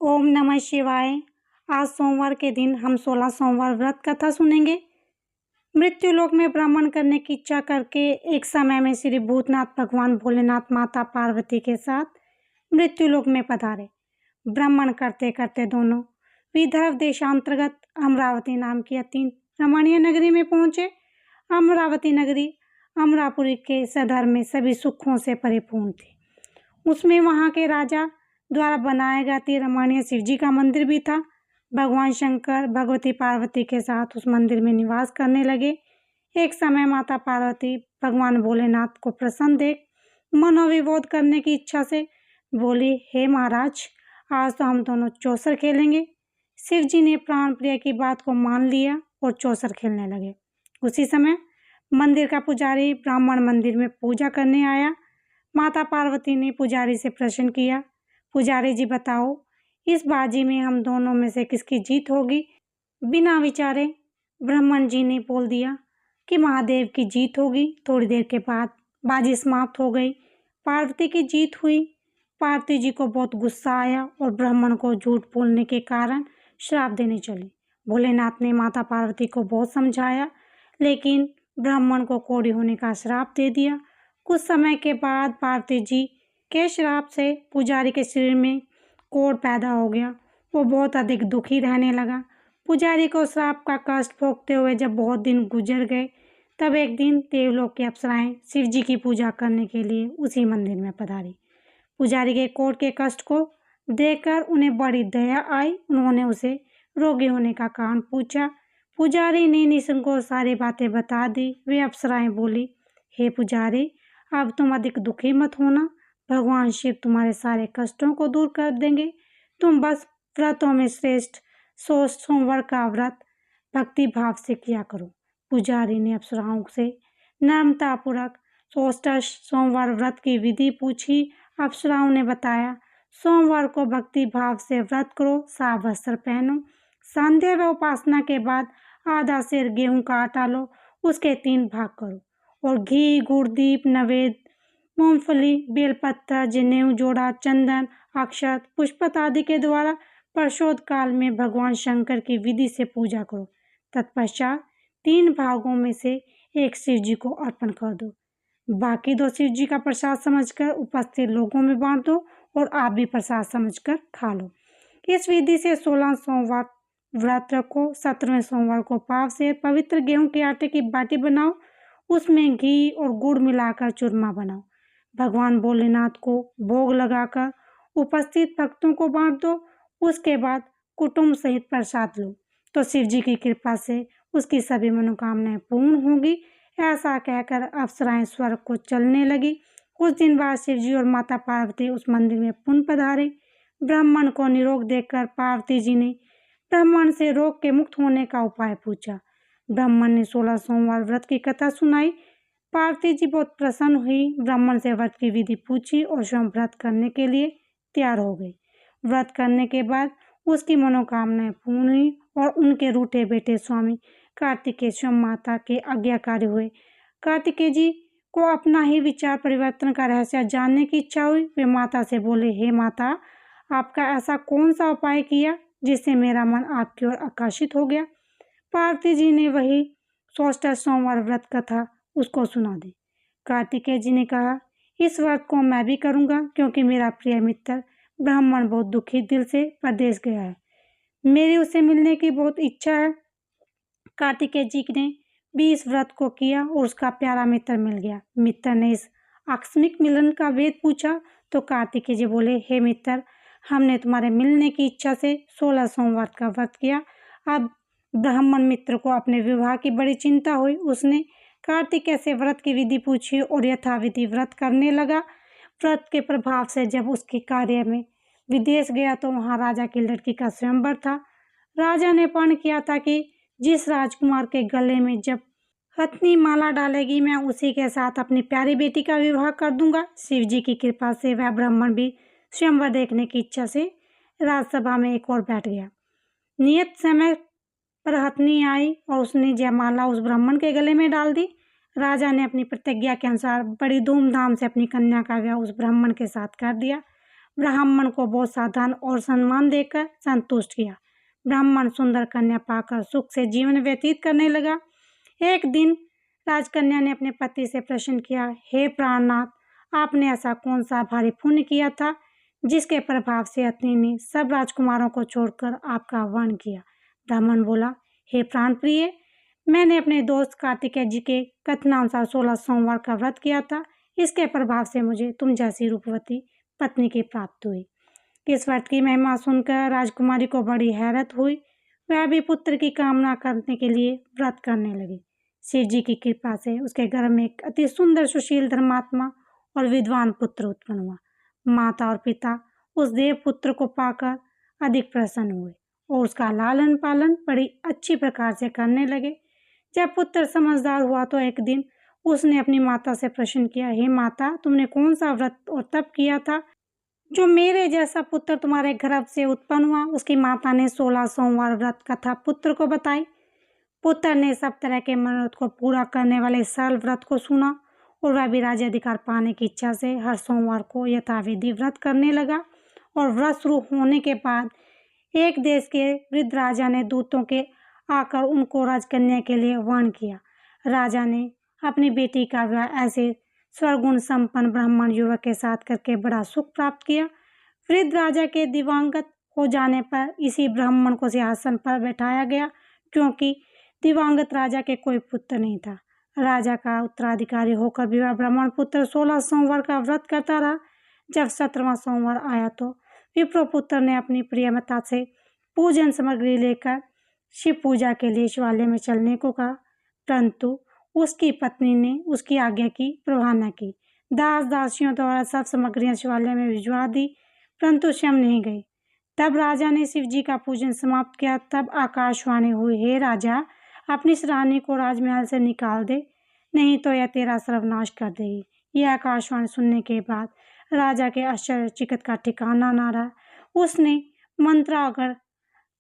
ओम नमः शिवाय। आज सोमवार के दिन हम 16 सोमवार व्रत कथा सुनेंगे। मृत्युलोक में भ्रमण करने की इच्छा करके एक समय में श्री भूतनाथ भगवान भोलेनाथ माता पार्वती के साथ मृत्युलोक में पधारे। भ्रमण करते करते दोनों विदर्भ देशांतर्गत अमरावती नाम की अति रमणीय नगरी में पहुंचे। अमरावती नगरी अमरापुरी के सदर में सभी सुखों से परिपूर्ण थी। उसमें वहां के राजा द्वारा बनाया गया अति रमणीय शिव जी का मंदिर भी था। भगवान शंकर भगवती पार्वती के साथ उस मंदिर में निवास करने लगे। एक समय माता पार्वती भगवान भोलेनाथ को प्रसन्न देख मनोविभोध करने की इच्छा से बोली, हे महाराज, आज तो हम दोनों चौसर खेलेंगे। शिव जी ने प्राण प्रिय की बात को मान लिया और चौसर खेलने लगे। उसी समय मंदिर का पुजारी ब्राह्मण मंदिर में पूजा करने आया। माता पार्वती ने पुजारी से प्रश्न किया, पुजारी जी बताओ, इस बाजी में हम दोनों में से किसकी जीत होगी? बिना विचारे ब्राह्मण जी ने बोल दिया कि महादेव की जीत होगी। थोड़ी देर के बाद बाजी समाप्त हो गई। पार्वती की जीत हुई। पार्वती जी को बहुत गुस्सा आया और ब्राह्मण को झूठ बोलने के कारण श्राप देने चले। भोलेनाथ ने माता पार्वती को बहुत समझाया, लेकिन ब्राह्मण को कोढ़ी होने का श्राप दे दिया। कुछ समय के बाद पार्वती जी के श्राप से पुजारी के शरीर में कोढ़ पैदा हो गया। वो बहुत अधिक दुखी रहने लगा। पुजारी को श्राप का कष्ट भोगते हुए जब बहुत दिन गुजर गए, तब एक दिन देवलोक की अप्सराएं शिव जी की पूजा करने के लिए उसी मंदिर में पधारी। पुजारी के कोढ़ के कष्ट को देखकर उन्हें बड़ी दया आई। उन्होंने उसे रोगी होने का कारण पूछा। पुजारी ने निसंकोच सारी बातें बता दी। वे अप्सराएं बोली, हे पुजारी, अब तुम अधिक दुखी मत होना। भगवान शिव तुम्हारे सारे कष्टों को दूर कर देंगे। तुम बस व्रतों में श्रेष्ठ सोमवार का व्रत भक्ति भाव से किया करो। पुजारी ने अप्सराओं से नम्रतापूर्वक सोमवार व्रत की विधि पूछी। अप्सराओं ने बताया, सोमवार को भक्ति भाव से व्रत करो, साफ वस्त्र पहनो, संध्या व उपासना के बाद आधा सेर गेहूं का आटा लो, उसके 3 भाग करो और घी, गुड़, दीप, नैवेद्य, मूंगफली, बेलपत्र, जनेऊ, जोड़ा, चंदन, अक्षत, पुष्पत आदि के द्वारा प्रदोष काल में भगवान शंकर की विधि से पूजा करो। तत्पश्चात 3 भागों में से एक शिव जी को अर्पण कर दो। बाकी 2 शिव जी का प्रसाद समझकर उपस्थित लोगों में बांट दो और आप भी प्रसाद समझकर खा लो। इस विधि से 16 सोमवार व्रत रखो। 17वें सोमवार को पाव से पवित्र गेहूं के आटे की बाटी बनाओ, उसमें घी और गुड़ मिलाकर चूरमा बनाओ। भगवान भोलेनाथ को भोग लगाकर उपस्थित भक्तों को बांट दो। उसके बाद कुटुंब सहित प्रसाद लो तो शिव जी की कृपा से उसकी सभी मनोकामनाएं पूर्ण होंगी। ऐसा कहकर अप्सराएं स्वर्ग को चलने लगी। कुछ दिन बाद शिव जी और माता पार्वती उस मंदिर में पुनः पधारे। ब्राह्मण को निरोग देखकर पार्वती जी ने ब्राह्मण से रोग के मुक्त होने का उपाय पूछा। ब्राह्मण ने 16 सोमवार व्रत की कथा सुनाई। पार्वती जी बहुत प्रसन्न हुई। ब्राह्मण से व्रत की विधि पूछी और स्वयं व्रत करने के लिए तैयार हो गई। व्रत करने के बाद उसकी मनोकामनाएं पूर्ण हुई और उनके रूठे बेटे स्वामी कार्तिकेय स्वयं माता के आज्ञाकारी हुए। कार्तिकेय जी को अपना ही विचार परिवर्तन का रहस्य जानने की इच्छा हुई। वे माता से बोले, हे माता, आपका ऐसा कौन सा उपाय किया जिससे मेरा मन आपकी ओर आकर्षित हो गया? पार्वती जी ने वही 16 सोमवार व्रत कथा उसको सुना दी। कार्तिकेय जी ने कहा, इस व्रत को मैं भी करूंगा क्योंकि मेरा प्रिय मित्र ब्राह्मण बहुत दुखी दिल से परदेश गया है। मेरी उसे मिलने की बहुत इच्छा है। कार्तिकेय जी ने भी इस व्रत को किया और उसका प्यारा मित्र मिल गया। मित्र ने इस आकस्मिक मिलन का वेद पूछा तो कार्तिकेय जी बोले, हे मित्र, हमने तुम्हारे मिलने की इच्छा से 16 सोमवार का व्रत किया। अब ब्राह्मण मित्र को अपने विवाह की बड़ी चिंता हुई। उसने कार्तिकेय से व्रत की विधि पूछी और यथाविधि व्रत करने लगा। व्रत के प्रभाव से जब उसके कार्य में विदेश गया तो वहां राजा की लड़की का स्वयंवर था। राजा ने प्रण किया था कि जिस राजकुमार के गले में जब हथनी माला डालेगी, मैं उसी के साथ अपनी प्यारी बेटी का विवाह कर दूंगा। शिव जी की कृपा से वह ब्राह्मण भी स्वयंवर देखने की इच्छा से राजसभा में एक और बैठ गया। नियत समय पर हथनी आई और उसने जयमाला उस ब्राह्मण के गले में डाल दी। राजा ने अपनी प्रतिज्ञा के अनुसार बड़ी धूमधाम से अपनी कन्या का विवाह उस ब्राह्मण के साथ कर दिया। ब्राह्मण को बहुत साधन और सम्मान देकर संतुष्ट किया। ब्राह्मण सुंदर कन्या पाकर सुख से जीवन व्यतीत करने लगा। एक दिन राजकन्या ने अपने पति से प्रश्न किया, हे प्राणनाथ, आपने ऐसा कौन सा भारी पुण्य किया था जिसके प्रभाव से अत्रि ने सब राजकुमारों को छोड़कर आपका वर्ण किया? ब्राह्मण बोला, हे प्राण प्रिय, मैंने अपने दोस्त कार्तिकेय जी के कथनानुसार 16 सोमवार का व्रत किया था। इसके प्रभाव से मुझे तुम जैसी रूपवती पत्नी की प्राप्ति हुई। इस व्रत की महिमा सुनकर राजकुमारी को बड़ी हैरत हुई। वह भी पुत्र की कामना करने के लिए व्रत करने लगी। शिव जी की कृपा से उसके घर में एक अति सुंदर, सुशील, धर्मात्मा और विद्वान पुत्र उत्पन्न हुआ। माता और पिता उस देव पुत्र को पाकर अधिक प्रसन्न हुए और उसका लालन पालन बड़ी अच्छी प्रकार से करने लगे। जब पुत्र समझदार हुआ तो एक दिन उसने अपनी माता से प्रश्न किया, हे माता, तुमने कौन सा व्रत और तप किया था जो मेरे जैसा पुत्र तुम्हारे गर्भ से उत्पन्न हुआ? उसकी माता ने 16 सोमवार व्रत कथा पुत्र को बताई। पुत्र ने सब तरह के मनोरथ को पूरा करने वाले सरल व्रत को सुना और वह भी राज्याधिकार पाने की इच्छा से हर सोमवार को यथाविधि व्रत करने लगा। और व्रत शुरू होने के बाद एक देश के वृद्ध राजा ने दूतों के आकर उनको राजकन्या के लिए वर्ण किया। राजा ने अपनी बेटी का विवाह ऐसे स्वरगुण संपन्न ब्राह्मण युवक के साथ करके बड़ा सुख प्राप्त किया। वृद्ध राजा के दिवंगत हो जाने पर इसी ब्राह्मण को सिंहासन पर बैठाया गया, क्योंकि दिवंगत राजा के कोई पुत्र नहीं था। राजा का उत्तराधिकारी होकर भी वह ब्राह्मण पुत्र 16 सोमवार का व्रत करता रहा। जब 17वां सोमवार आया तो विप्र पुत्र ने अपनी प्रियमता से पूजन सामग्री लेकर शिव पूजा के लिए शिवालय में चलने को कहा, परंतु उसकी पत्नी ने उसकी आज्ञा की परवाह न की। दास दासियों द्वारा सब सामग्रियां शिवालय में भिजवा दी, परंतु स्वयं नहीं गई। तब राजा ने शिव जी का पूजन समाप्त किया। तब आकाशवाणी हुई, हे राजा, अपनी इस रानी को राजमहल से निकाल दे, नहीं तो यह तेरा सर्वनाश कर देगी। यह आकाशवाणी सुनने के बाद राजा के आश्चर्यचकित का ठिकाना न रहा। उसने मंत्रागर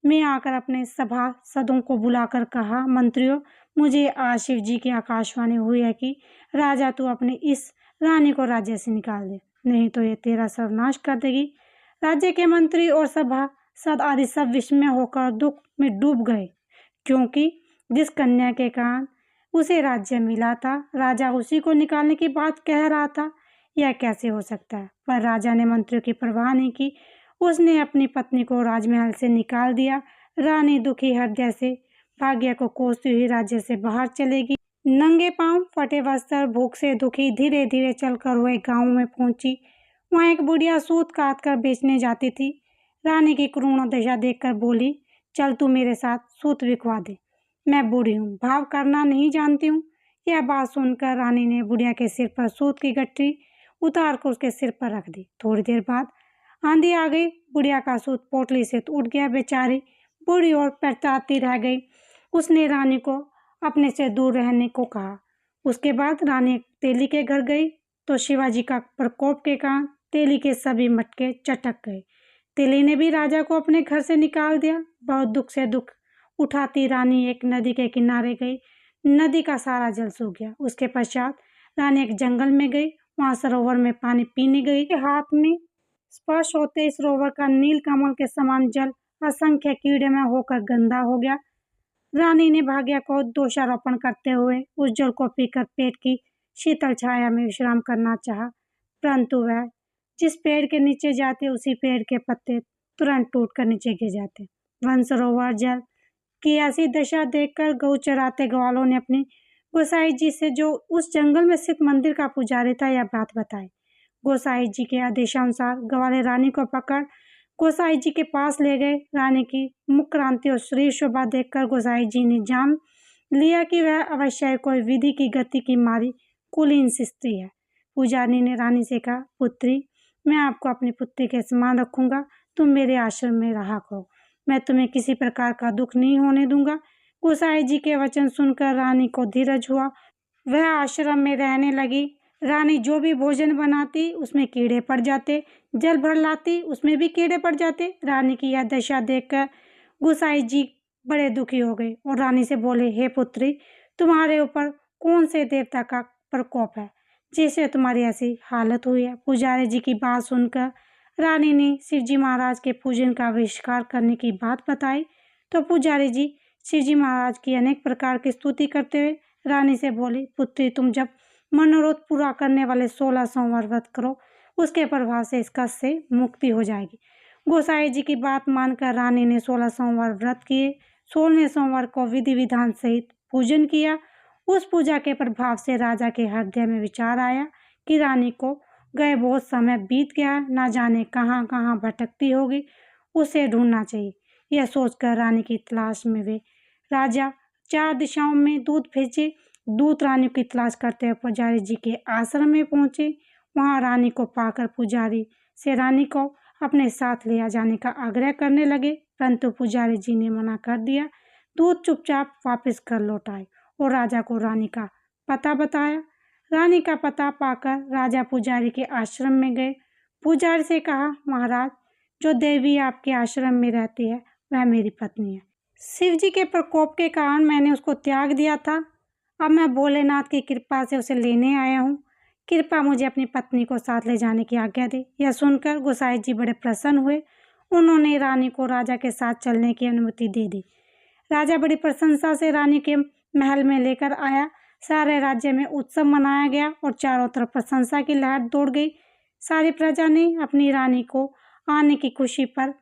में आकर अपने सभासदों को बुलाकर कहा, मंत्रियों, मुझे आज शिव जी की आकाशवाणी हुई है कि राजा तू अपनी इस रानी को राज्य से निकाल दे, नहीं तो ये तेरा सर्वनाश कर देगी। राज्य के मंत्री और सभासद आदि सब विस्मय होकर दुख में डूब गए, क्योंकि जिस कन्या के कारण उसे राज्य मिला था, राजा उसी को निकालने की बात कह रहा था। यह कैसे हो सकता है? पर राजा ने मंत्रियों की परवाह नहीं की। उसने अपनी पत्नी को राजमहल से निकाल दिया। रानी दुखी हृदय से भाग्य को कोसती हुई राज्य से बाहर चलेगी। नंगे पांव, फटे वस्त्र, भूख से दुखी धीरे धीरे चलकर हुए गांव में पहुंची। वहां एक बुढ़िया सूत काट कर बेचने जाती थी। रानी की करुण दशा देखकर बोली, चल तू मेरे साथ सूत बिकवा दे, मैं बूढ़ी हूँ, भाव करना नहीं जानती हूँ। यह बात सुनकर रानी ने बुढ़िया के सिर पर सूत की गठरी उतार कर उसके सिर पर रख दी। थोड़ी देर बाद आंधी आ गई। बुढ़िया का सूत पोटली से उठ गया। बेचारी बूढ़ी और पछताती रह गई। उसने रानी को अपने से दूर रहने को कहा। उसके बाद रानी तेली के घर गई तो शिवाजी का प्रकोप के कारण तेली के सभी मटके चटक गए। तेली ने भी राजा को अपने घर से निकाल दिया। बहुत दुख से दुख उठाती रानी एक नदी के किनारे गई। नदी का सारा जल सूख गया। उसके पश्चात रानी एक जंगल में गई। वहां सरोवर में पानी पीने गई। हाथ में स्पर्श होते इस सरोवर का नील कमल के समान जल असंख्य कीड़े में होकर गंदा हो गया। रानी ने भाग्य को दोषारोपण करते हुए उस जल को पीकर पेट की शीतल छाया में विश्राम करना चाहा, परंतु वह जिस पेड़ के नीचे जाते उसी पेड़ के पत्ते तुरंत टूटकर नीचे गिर जाते। वन सरोवर जल की ऐसी दशा देखकर गौ चराते ग्वालों ने अपनी गोसाई जी से, जो उस जंगल में स्थित मंदिर का पुजारी था, यह बात बताई। गोसाई जी के आदेशानुसार ग्वाले रानी को पकड़ गोसाई जी के पास ले गए। रानी की मुख क्रांति और शरीर शोभा देखकर गोसाई जी ने जान लिया कि वह अवश्य कोई विधि की गति की मारी कुलीन स्त्री है। पुजारी ने रानी से कहा, पुत्री, मैं आपको अपनी पुत्री के समान रखूंगा, तुम मेरे आश्रम में रहा करो, मैं तुम्हें किसी प्रकार का दुख नहीं होने दूंगा। गोसाई जी के वचन सुनकर रानी को धीरज हुआ। वह आश्रम में रहने लगी। रानी जो भी भोजन बनाती उसमें कीड़े पड़ जाते, जल भर लाती उसमें भी कीड़े पड़ जाते। रानी की यह दशा देखकर गोसाई जी बड़े दुखी हो गए और रानी से बोले, हे पुत्री, तुम्हारे ऊपर कौन से देवता का प्रकोप है जिससे तुम्हारी ऐसी हालत हुई है? पुजारी जी की बात सुनकर रानी ने शिवजी महाराज के पूजन का बहिष्कार करने की बात बताई तो पुजारी जी शिवजी महाराज की अनेक प्रकार की स्तुति करते हुए रानी से बोले, पुत्री तुम जब मनोरथ पूरा करने वाले 16 सोमवार व्रत करो, उसके प्रभाव से इस कष्ट से मुक्ति हो जाएगी। गोसाई जी की बात मानकर रानी ने 16 सोमवार व्रत किए। 16वें सोमवार को विधि विधान सहित पूजन किया। उस पूजा के प्रभाव से राजा के हृदय में विचार आया कि रानी को गए बहुत समय बीत गया, ना जाने कहाँ कहाँ भटकती होगी, उसे ढूंढना चाहिए। यह सोचकर रानी की तलाश में वे राजा 4 दिशाओं में दूत भेजे। दूत रानी की तलाश करते हुए पुजारी जी के आश्रम में पहुंचे। वहां रानी को पाकर पुजारी से रानी को अपने साथ ले जाने का आग्रह करने लगे, परंतु पुजारी जी ने मना कर दिया। दूत चुपचाप वापस कर लौट आए और राजा को रानी का पता बताया। रानी का पता पाकर राजा पुजारी के आश्रम में गए। पुजारी से कहा, महाराज, जो देवी आपके आश्रम में रहती है वह मेरी पत्नी है। शिव जी के प्रकोप के कारण मैंने उसको त्याग दिया था। अब मैं भोलेनाथ की कृपा से उसे लेने आया हूँ। कृपा मुझे अपनी पत्नी को साथ ले जाने की आज्ञा दे। यह सुनकर गोसाई जी बड़े प्रसन्न हुए। उन्होंने रानी को राजा के साथ चलने की अनुमति दे दी। राजा बड़ी प्रशंसा से रानी के महल में लेकर आया। सारे राज्य में उत्सव मनाया गया और चारों तरफ प्रशंसा की लहर दौड़ गई। सारी प्रजा ने अपनी रानी को आने की खुशी पर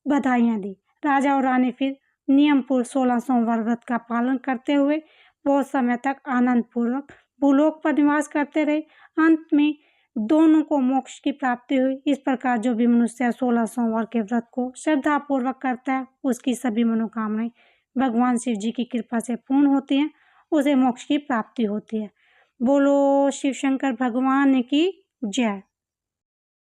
बधाइयाँ दी। राजा और रानी फिर नियमपूर्वक 16 सोमवार व्रत का पालन करते हुए बहुत समय तक आनंदपूर्वक भूलोक पर निवास करते रहे। अंत में दोनों को मोक्ष की प्राप्ति हुई। इस प्रकार जो भी मनुष्य 16 सोमवार के व्रत को श्रद्धापूर्वक करता है, उसकी सभी मनोकामनाएं भगवान शिव जी की कृपा से पूर्ण होती हैं, उसे मोक्ष की प्राप्ति होती है। बोलो शिव शंकर भगवान की जय।